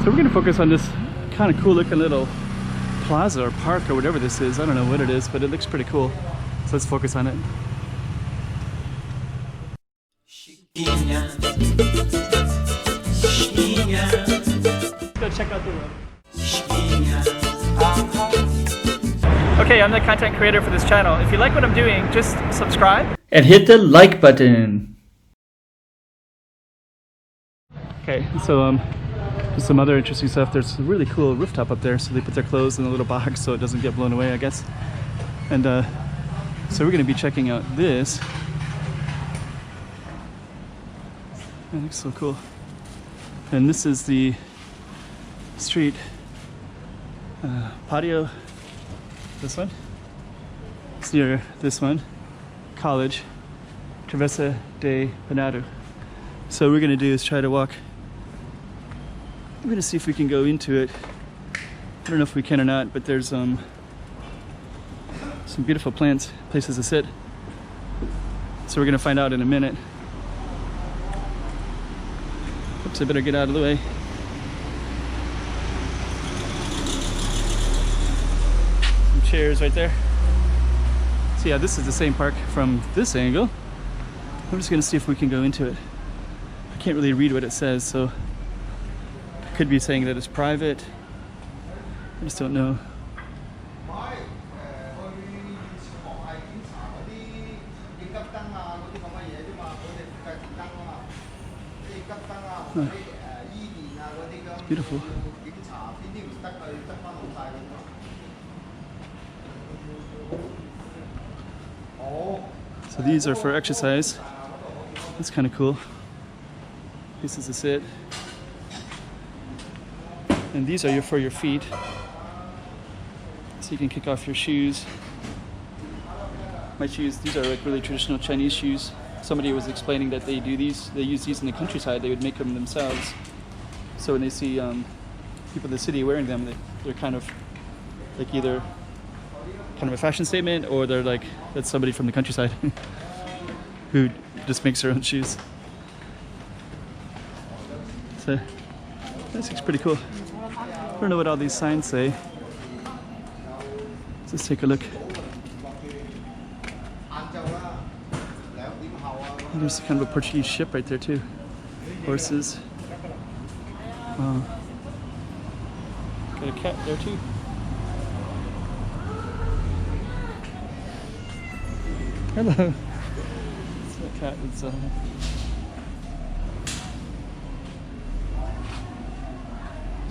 So we're gonna focus on this kind of cool looking little plaza or park or whatever this is. I don't know what it is, but it looks pretty cool. So let's focus on it. Go check out the road. Okay, I'm the content creator for this channel. If you like what I'm doing, just subscribe and hit the like button. Okay, so just some other interesting stuff. There's a really cool rooftop up there, so they put their clothes in a little box so it doesn't get blown away, I guess. And so we're going to be checking out this. That looks so cool. And this is the street patio. This one. It's near this one. College. Travessa de Panado. So what we're going to do is try to walk. I'm going to see if we can go into it. I don't know if we can or not, but there's some beautiful plants, places to sit. So we're going to find out in a minute. Oops, I better get out of the way. Some chairs right there. So yeah, this is the same park from this angle. I'm just going to see if we can go into it. I can't really read what it says, so it could be saying that it's private. I just don't know. Oh, beautiful. So these are for exercise. That's kind of cool. Places to sit. And these are for your feet. So you can kick off your shoes. My shoes, these are like really traditional Chinese shoes. Somebody was explaining that they use these in the countryside. They would make them themselves. So when they see people in the city wearing them, they're kind of like either kind of a fashion statement, or they're like, that's somebody from the countryside who just makes their own shoes. So this looks pretty cool. I don't know what all these signs say. Let's take a look. There's kind of a Portuguese ship right there too. Horses. Wow. Got a cat there too. Hello. It's a cat. It's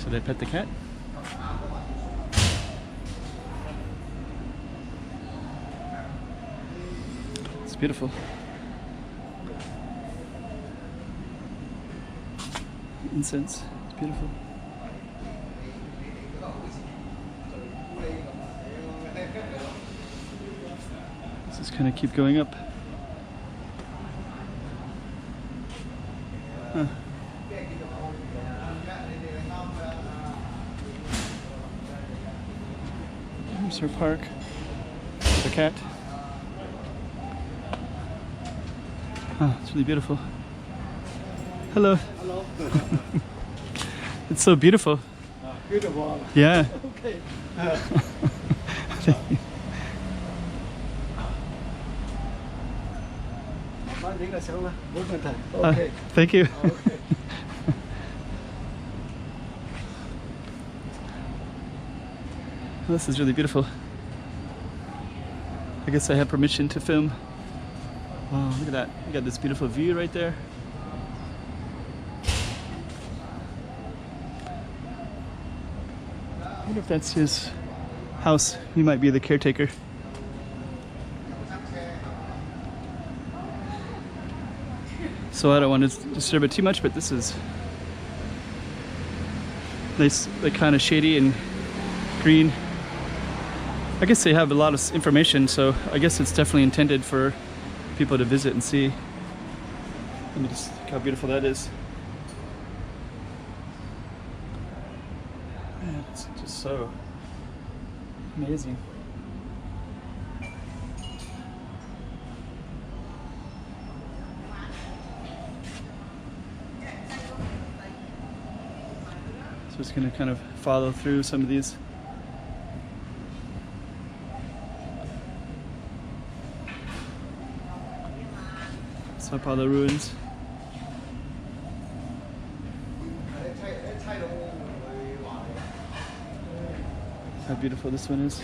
Should I pet the cat? It's beautiful. Incense. It's beautiful. Let's just kind of keep going up. Huh. Here's her park. The cat. Oh, it's really beautiful. Hello. Hello. It's so beautiful. Beautiful. Yeah. Okay. Thank you. Okay. Thank you. Okay. This is really beautiful. I guess I have permission to film. Wow, look at that. You got this beautiful view right there. I wonder if that's his house. He might be the caretaker. So I don't want to disturb it too much, but this is nice, like kind of shady and green. I guess they have a lot of information, so I guess it's definitely intended for people to visit and see. Let me just look how beautiful that is. Man, it's just so amazing. It's it's going to kind of follow through some of these. It's up all the ruins. How beautiful this one is.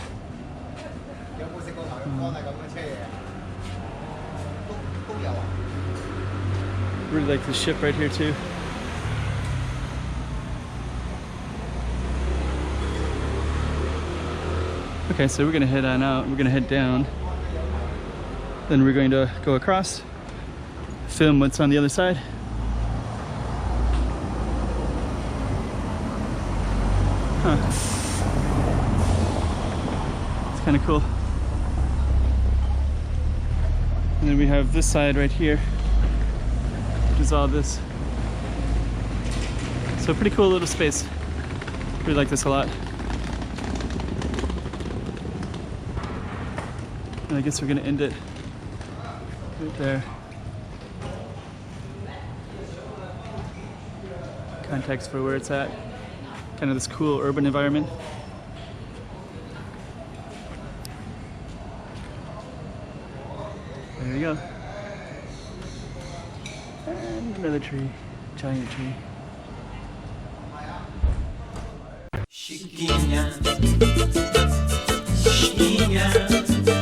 Really like this ship right here too. Okay, so we're gonna head on out. We're gonna head down. Then we're going to go across, film what's on the other side. Huh. It's kind of cool. And then we have this side right here, which is all this. So pretty cool little space. Really like this a lot. And I guess we're gonna end it right there. Context for where it's at. Kind of this cool urban environment. There you go. And another tree, giant tree. Chiquinha, chiquinha.